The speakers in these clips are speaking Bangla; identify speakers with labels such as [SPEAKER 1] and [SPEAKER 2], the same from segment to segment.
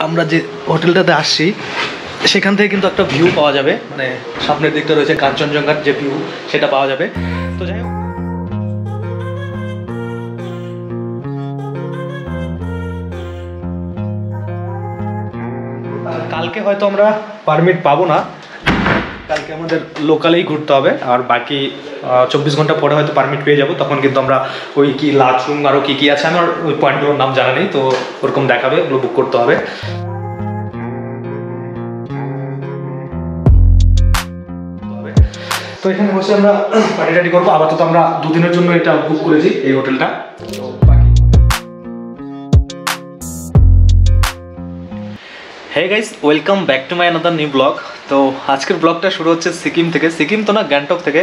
[SPEAKER 1] আমরা যে হোটেলটাতে আসছি সেখান থেকে কিন্তু একটা ভিউ পাওয়া যাবে, মানে সামনের দিকটা রয়েছে কাঞ্চনজঙ্ঘার যে ভিউ সেটা পাওয়া যাবে। তো যাই হোক, কালকে হয়তো আমরা পারমিট পাবো না, কালকে আমাদের লোকালেই ঘুরতে হবে, আর বাকি 24 ঘন্টা পরে হয়তো পারমিট পেয়ে যাবো। তখন কিন্তু আমরা ওই কি লাচরুম আরও কী কী আছে আমার ওই পয়েন্টগুলোর নাম জানা নেই, তো ওরকম দেখাবে, ওগুলো বুক করতে হবে। তো এখানে বসে আমরা পার্টি টাটি করবো। আপাতত আমরা দুদিনের জন্য এটা বুক করেছি এই হোটেলটা। তো hey guys, welcome back to my another new blog. তো আজকের ব্লগটা শুরু হচ্ছে সিকিম থেকে, সিকিম তো না গ্যাংটক থেকে,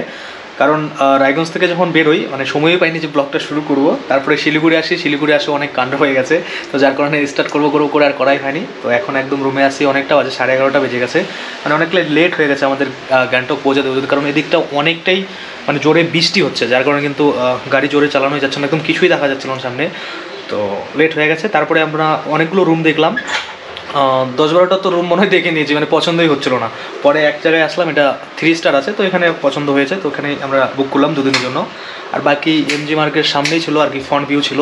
[SPEAKER 1] কারণ রায়গঞ্জ থেকে যখন বেরোই মানে সময়ই পাইনি যে ব্লগটা শুরু করবো। তারপরে শিলিগুড়ি আসে অনেক কাণ্ড হয়ে গেছে, তো যার কারণে স্টার্ট করবো করে আর করাই হয়নি। তো এখন একদম রুমে আসি, অনেকটা বাজে 11:30 বেজে গেছে, মানে অনেক লেট হয়ে গেছে আমাদের গ্যাংটক পৌঁছাতে, কারণ এদিকটা অনেকটাই মানে জোরে বৃষ্টি হচ্ছে, যার কারণে কিন্তু গাড়ি জোরে চালানোই যাচ্ছে না, একদম কিছুই দেখা যাচ্ছিল না সামনে, তো লেট হয়ে গেছে। তারপরে আমরা অনেকগুলো রুম দেখলাম, 10-12টা তো রুম মনে হয় দেখে নিয়েছি, মানে পছন্দই হচ্ছিল না। পরে এক জায়গায় আসলাম, এটা 3 স্টার আছে, তো এখানে পছন্দ হয়েছে, তো ওখানে আমরা বুক করলাম দুদিনের জন্য। আর বাকি এমজি মার্কের সামনেই ছিল আর কি, ফ্রন্ট ভিউ ছিল,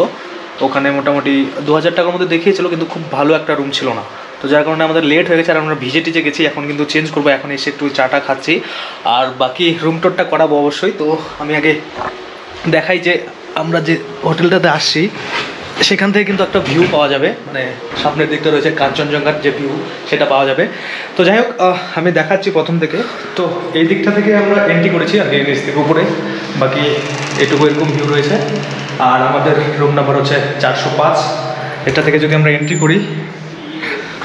[SPEAKER 1] ওখানে মোটামুটি 2000 টাকার মধ্যে দেখিয়েছিল, কিন্তু খুব ভালো একটা রুম ছিল না, তো যার কারণে আমাদের লেট হয়ে গেছে। আর আমরা ভিজে টিজে গেছি, এখন কিন্তু চেঞ্জ করবো, এখন এসে একটু চাটা খাচ্ছি আর বাকি রুম টোরটা করাবো অবশ্যই। তো আমি আগে দেখাই যে আমরা যে হোটেলটাতে আসছি সেখান থেকে কিন্তু একটা ভিউ পাওয়া যাবে, মানে সামনের দিকটা রয়েছে কাঞ্চনজঙ্ঘার যে ভিউ সেটা পাওয়া যাবে। তো যাই হোক, আমি দেখাচ্ছি প্রথম থেকে। তো এই দিকটা থেকে আমরা এন্ট্রি করেছি আর নিচ থেকে উপরে, বাকি এটুকু এরকম ভিউ রয়েছে। আর আমাদের রুম নাম্বার হচ্ছে 405। এটা থেকে যদি আমরা এন্ট্রি করি,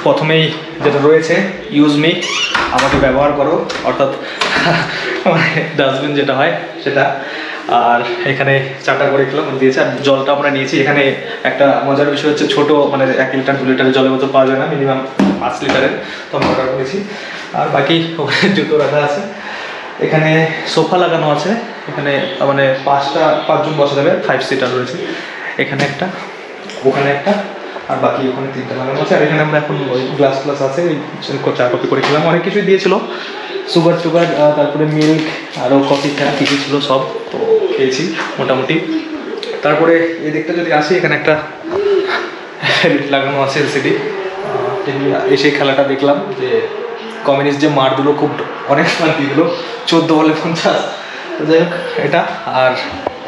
[SPEAKER 1] প্রথমেই যেটা রয়েছে ইউজ মি, আমাকে ব্যবহার করো, অর্থাৎ ডাস্টবিন যেটা হয় সেটা। আর এখানে চাটা করে খেলাম দিয়েছে, আর জলটা আমরা নিয়েছি। এখানে একটা মজার বিষয় হচ্ছে ছোটো মানে 1 লিটার 2 লিটারের জলের বোতল পাওয়া যায় না, মিনিমাম 5 লিটারের, তো আমরা অর্ডার করেছি। আর বাকি ওখানে জুতো রাখা আছে, এখানে সোফা লাগানো আছে, এখানে মানে 5জন বসা যাবে, 5 সিটার রয়েছে, এখানে একটা, ওখানে একটা, আর বাকি ওখানে 3টা লাগানো আছে। আর এখানে আমরা এখন ওই গ্লাস আছে, ওই চা কফি করে খেলাম, অনেক কিছুই দিয়েছিল, সুগার তারপরে মিল্ক আরও কফি চা কিছু ছিল, সব তো খেয়েছি মোটামুটি। তারপরে এই দিকটা যদি আসি, এখানে একটা লাগানো আছে এলসিডি, এসে খেলাটা দেখলাম যে কমিউনিস্ট যে মার দিল, খুব অনেক মার দিয়ে দিল, 14 বলে 50। যাই হোক এটা, আর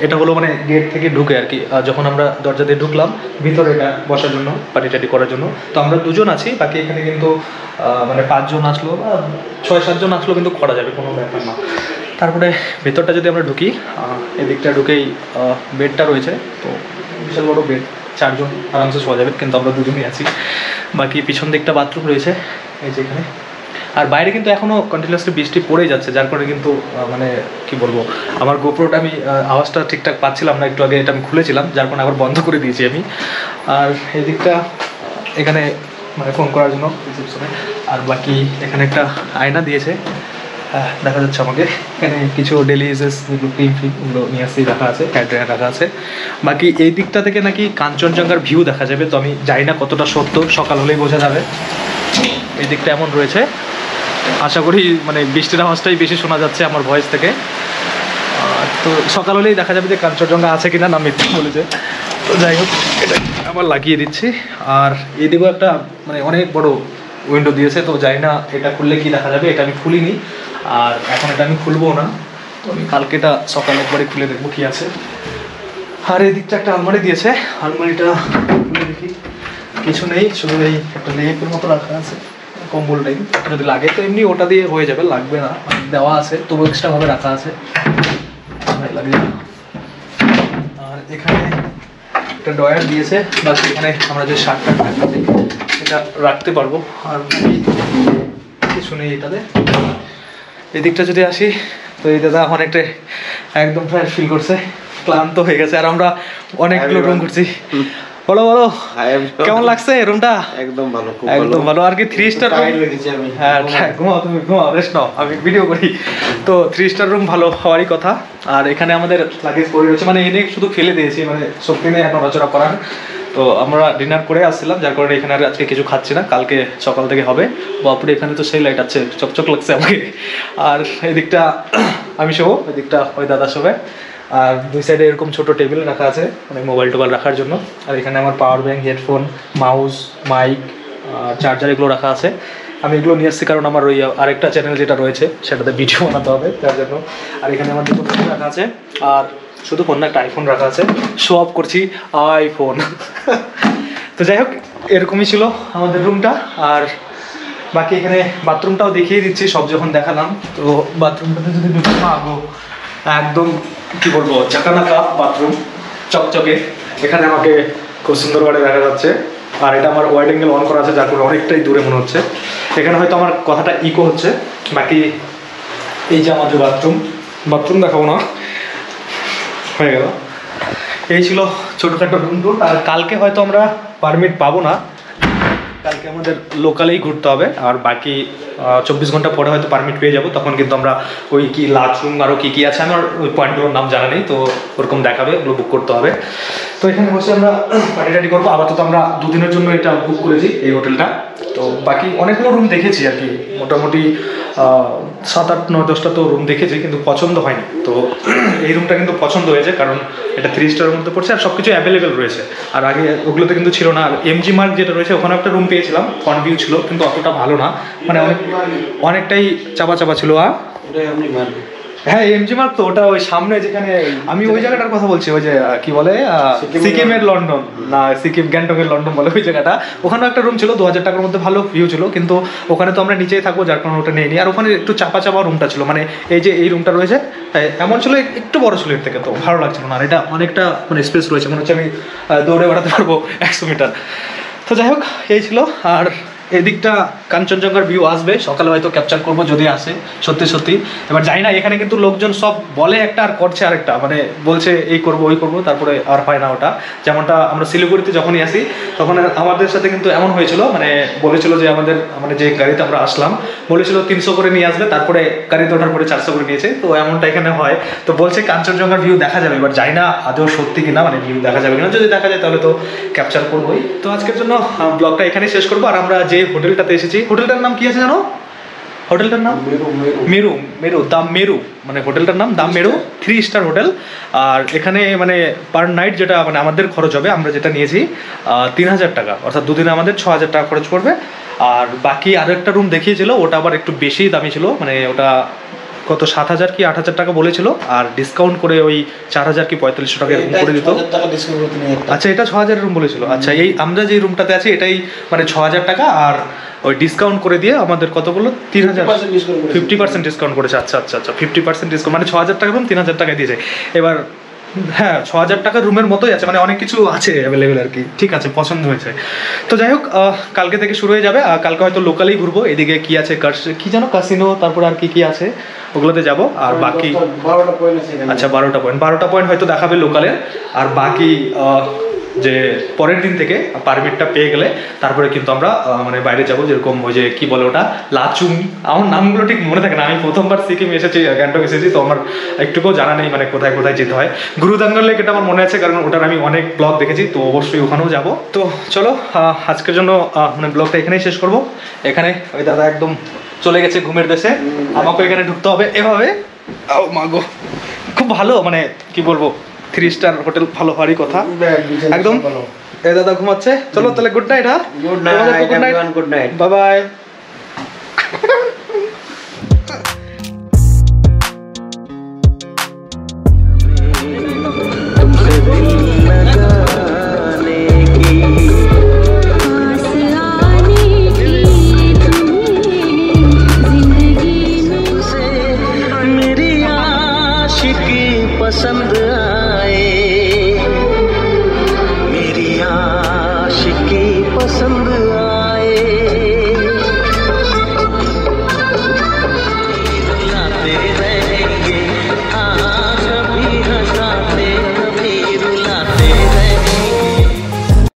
[SPEAKER 1] এটা হলো মানে গেট থেকে ঢুকে আর কি, যখন আমরা দরজা দিয়ে ঢুকলাম ভিতরে এটা বসার জন্য, পার্টি টাটি করার জন্য। তো আমরা 2জন আছি, বাকি এখানে কিন্তু মানে 5 জন আসলো বা 6-7 জন আসলো কিন্তু করা যাবে, কোনো ব্যাপার না। তারপরে ভেতরটা যদি আমরা ঢুকি, এদিকটা ঢুকেই বেডটা রয়েছে, তো বিশাল বড় বেড, 4 জন আরামসে শোয়া যাবে, কিন্তু আমরা 2জনই আছি। বাকি পিছন দিকটা বাথরুম রয়েছে এই যে এখানে। আর বাইরে কিন্তু এখনও কন্টিনিউয়াসলি বৃষ্টি পড়েই যাচ্ছে, যার কারণে কিন্তু মানে কি বলবো, আমার গোপ্রোটা আমি আওয়াজটা ঠিকঠাক পাচ্ছিলাম না, একটু আগে এটা আমি খুলেছিলাম, যার কারণে আবার বন্ধ করে দিয়েছি আমি। আর এই দিকটা এখানে মানে ফোন করার জন্য রিসেপশনে। আর বাকি এখানে একটা আয়না দিয়েছে, দেখা যাচ্ছে আমাকে, এখানে কিছু ডেলি ইউজেস যেগুলো ক্রিম ওগুলো নিয়ে আসতেই রাখা আছে, হ্যান্ড রাখা আছে। বাকি এই দিকটা থেকে নাকি কাঞ্চনজঙ্ঘার ভিউ দেখা যাবে, তো আমি জানি না কতটা সত্য, সকাল হলেই বোঝা যাবে। এই দিকটা এমন রয়েছে, আশা করি মানে বৃষ্টির আওয়াজটাই বেশি শোনা যাচ্ছে আমার ভয়েস থেকে। তো সকাল হলেই দেখা যাবে যে কাঞ্চনজঙ্ঘা আছে কিনা না মিথ্যা বলেছে। তো যাই হোক, এটা আবার লাগিয়ে দিচ্ছি। আর এদিকেও একটা মানে অনেক বড় উইন্ডো দিয়েছে, তো জানি না এটা খুললে কি দেখা যাবে, এটা আমি খুলিনি, আর এখন এটা আমি খুলবো না, তো আমি কালকে এটা সকালে একবারে খুলে দেখবো কি আছে। আর এই দিকটা একটা আলমারি দিয়েছে, আলমারিটা খুলে দেখি, কিছু নেই, শুধু এই একটা লেপের মতো রাখা আছে, কম্বল টাইপ, যদি লাগে তো এমনি ওটা দিয়ে হয়ে যাবে, লাগবে না, দেওয়া আছে, তবু এক্সট্রাভাবে রাখা আছে, লাগবে না। আর এখানে একটা ড্রয়ার দিয়েছে, বাস এখানে আমরা যে শার্টটা দিই এটা রাখতে পারবো, আর কিছু নেই এটাতে। এদিকটা যদি আসি, তো এই দাদা অনেকটা একদম ফ্রেশ ফিল করছে, ক্লান্ত হয়ে গেছে, আর আমরা অনেকগুলো রুম করছি। বলো কেমন লাগছে রুমটা? একদম ভালো আর কি, 3 স্টার রুম। হ্যাঁ ঘুমাও, তুমি ঘুমাও, রেস্ট নাও, আমি ভিডিও করি। তো 3 স্টার রুম ভালো হওয়ারই কথা। আর এখানে আমাদের লাগেজ পড়ে রয়েছে, মানে এনে শুধু ফেলে দিয়েছি, মানে শক্তি নেই এখন নড়াচড়া করার, তো আমরা ডিনার করে আসছিলাম, যার কারণে এখানে আর আজকে কিছু খাচ্ছি না, কালকে সকাল থেকে হবে। বাপরে এখানে তো সেই লাইট আছে, চকচক লাগছে আমাকে। আর এদিকটা আমি শোবো, এদিকটা ওই দাদা শোবে। আর দুই সাইডে এরকম ছোট টেবিল রাখা আছে মানে মোবাইল টোবাইল রাখার জন্য। আর এখানে আমার power bank, headphone, mouse, mic, charger এগুলো রাখা আছে। আমি এগুলো নিয়ে আসছি কারণ আমার ওই আরেকটা চ্যানেল যেটা রয়েছে সেটাতে ভিডিও বানাতে হবে তার জন্য। আর এখানে আমার দুটো ফোন রাখা আছে, আর শুধু ফোন না, একটা আইফোন রাখা আছে। শো অফ করছি আইফোন। তো যাই হোক, এরকমই ছিল আমাদের রুমটা। আর বাকি এখানে বাথরুমটাও দেখিয়ে দিচ্ছি, সব যখন দেখালাম। তো বাথরুমটাতে যদি ঢুকে পাবো, একদম কি বলবো, চাকানাকা বাথরুম, চকচকে। এখানে আমাকে খুব সুন্দরভাবে দেখা যাচ্ছে। আর এটা আমার ওয়াইড অ্যাঙ্গেল অন করা আছে, যার কারণে অনেকটাই দূরে মনে হচ্ছে। এখানে হয়তো আমার কথাটা ইকো হচ্ছে। বাকি এই যে আমাদের বাথরুম দেখাবো না, হয়ে গেল। এই ছিল ছোটোখাটো রুম টুর। আর কালকে হয়তো আমরা পারমিট পাবো না, কালকে আমাদের লোকালেই ঘুরতে হবে। আর বাকি 24 ঘন্টা পরে হয়তো পারমিট পেয়ে যাবো, তখন কিন্তু আমরা ওই কি লাচুং আরও কী আছে আমার ওই পয়েন্টগুলোর নাম জানা নেই, তো ওরকম দেখাবে, ওগুলো বুক করতে হবে। তো এখানে বসে আমরা পার্টি টাটি করবো। আপাতত আমরা 2 দিনের জন্য এটা বুক করেছি, এই হোটেলটা। তো বাকি অনেকগুলো রুম দেখেছি আর কি, মোটামুটি 7, 8, 9, 10টা তো রুম দেখেছি, কিন্তু পছন্দ হয়নি। তো এই রুমটা কিন্তু পছন্দ হয়েছে, কারণ এটা 3 স্টারের মধ্যে পড়ছে আর সব কিছু অ্যাভেলেবেল রয়েছে। আর আগে ওগুলোতে কিন্তু ছিল না। আর এমজি মার্ক যেটা রয়েছে ওখানে একটা রুম পেয়েছিলাম, ফ্রন্ট ভিউ ছিল, কিন্তু অতটা ভালো না, মানে অনেকটাই চাপা ছিল। আর হ্যাঁ, এমজি মার্ক তো ওটা ওই সামনে যেখানে, আমি ওই জায়গাটার কথা বলছি, ওই যে কি বলে সিকিমের লন্ডন, না সিকিম গ্যাংটকের লন্ডন বলে ওই জায়গাটা। ওখানেও একটা রুম ছিল 2000 টাকার মধ্যে, ভালো ভিউ ছিল, কিন্তু ওখানে তো আমরা নিচেই থাকবো, যার কারণে ওটা নেইনি। আর ওখানে একটু চাপা রুমটা ছিল, মানে এই যে এই রুমটা রয়েছে এমন ছিল, একটু বড় ছিল এর থেকে, তো ভালো লাগছিল না। আর এটা অনেকটা মানে স্পেস রয়েছে, মনে হচ্ছে আমি দৌড়ে বেড়াতে পারবো 100 মিটার। তো যাই হোক, এই ছিল। আর এদিকটা কাঞ্চনজঙ্ঘার ভিউ আসবে, সকালে হয়তো ক্যাপচার করবো যদি আসে সত্যি। এবার যাই না, এখানে কিন্তু লোকজন সব বলে একটা আর করছে আরেকটা, মানে বলছে এই করবো ওই করবো, তারপরে আর হয় না ওটা। যেমনটা আমরা শিলিগুড়িতে যখনই আসি তখন আমাদের সাথে কিন্তু এমন হয়েছিল, মানে বলেছিল যে আমাদের মানে যে গাড়িতে আমরা আসলাম বলেছিল 300 করে নিয়ে আসবে, তারপরে গাড়িতে ওঠার পরে 400 করে নিয়েছে। তো এমনটা এখানে হয়। তো বলছে কাঞ্চনজঙ্ঘার ভিউ দেখা যাবে, এবার যাই না আদৌ সত্যি কিনা, মানে ভিউ দেখা যাবে কিনা। যদি দেখা যায় তাহলে তো ক্যাপচার করবোই। তো আজকের জন্য ব্লগটা এখানেই শেষ করবো। আর আমরা যে হোটেলটাতে এসেছি, হোটেলটার নাম কি আছে জানো? হোটেলটার নাম মেরু দাম মেরু, মানে হোটেলটার নাম দাম মেরু, 3 স্টার হোটেল। আর এখানে মানে পার নাইট যেটা মানে আমাদের খরচ হবে, আমরা যেটা নিয়েছি 3000 টাকা, অর্থাৎ 2 দিনে আমাদের 6000 টাকা খরচ পড়বে। আর বাকি আরও একটা রুম দেখিয়েছিল, ওটা আবার একটু বেশি দামি ছিল, মানে ওটা কত 7000 কি 8000 টাকা বলেছিল, আর ডিসকাউন্ট করে ওই 4000 কি 4500 টাকা এরকম করে দিত। আচ্ছা, এটা 6000 রুম বলেছিল। আচ্ছা, এই আমরা যে রুমটাতে আছি এটাই মানে 6000 টাকা, আর ওই ডিসকাউন্ট করে দিয়ে আমাদের কত বললো 3000, 50% ডিসকাউন্ট করেছে। আচ্ছা 50% ডিসকাউন্ট, মানে 6000 টাকা রুম 3000 টাকা দিয়েছে। এবার হ্যাঁ, 6000 টাকার রুমের মতোই আছে, মানে অনেক কিছু আছে অ্যাভেলেবেল আর কি। ঠিক আছে, পছন্দ হয়েছে। তো যাই হোক, কালকে থেকে শুরু হয়ে যাবে। কালকে হয়তো লোকালেই ঘুরবো, এদিকে কি আছে কি জানো কাসিনো, তারপর আর কি আছে ওগুলোতে যাব। আর বাকি 12টা পয়েন্ট আছে। আচ্ছা, 12টা পয়েন্ট হয়তো দেখাবে লোকালের। আর বাকি যে পরের দিন থেকে পারমিটটা পেয়ে গেলে তারপরে কিন্তু আমরা মানে বাইরে যাব, যেরকম ওই যে কি বলে ওটা লাচুং, আমার নামগুলো ঠিক মনে থাকে না। আমি প্রথমবার সিকিম এসেছি, গ্যাংটক এসেছি, তো আমার একটুকুও জানা নেই মানে কোথায় যেতে হয়। গুরুদাঙ্গার লেক এটা আমার মনে আছে, কারণ ওটার আমি অনেক ব্লগ দেখেছি, তো অবশ্যই ওখানেও যাব। তো চলো, আজকের জন্য মানে ব্লগটা এখানেই শেষ করব। এখানে ওই দাদা একদম চলে গেছে ঘুমের দেশে, আমাকে এখানে ঢুকতে হবে এভাবে। ও মাগো, খুব ভালো, মানে কি বলবো, 3 স্টার হোটেল ভালো হওয়ারই কথা একদম। এই দাদা ঘুমাচ্ছে, চলো তাহলে গুড নাইট। হ্যাঁ, গুড নাইট, বাই বাই।
[SPEAKER 2] पसंद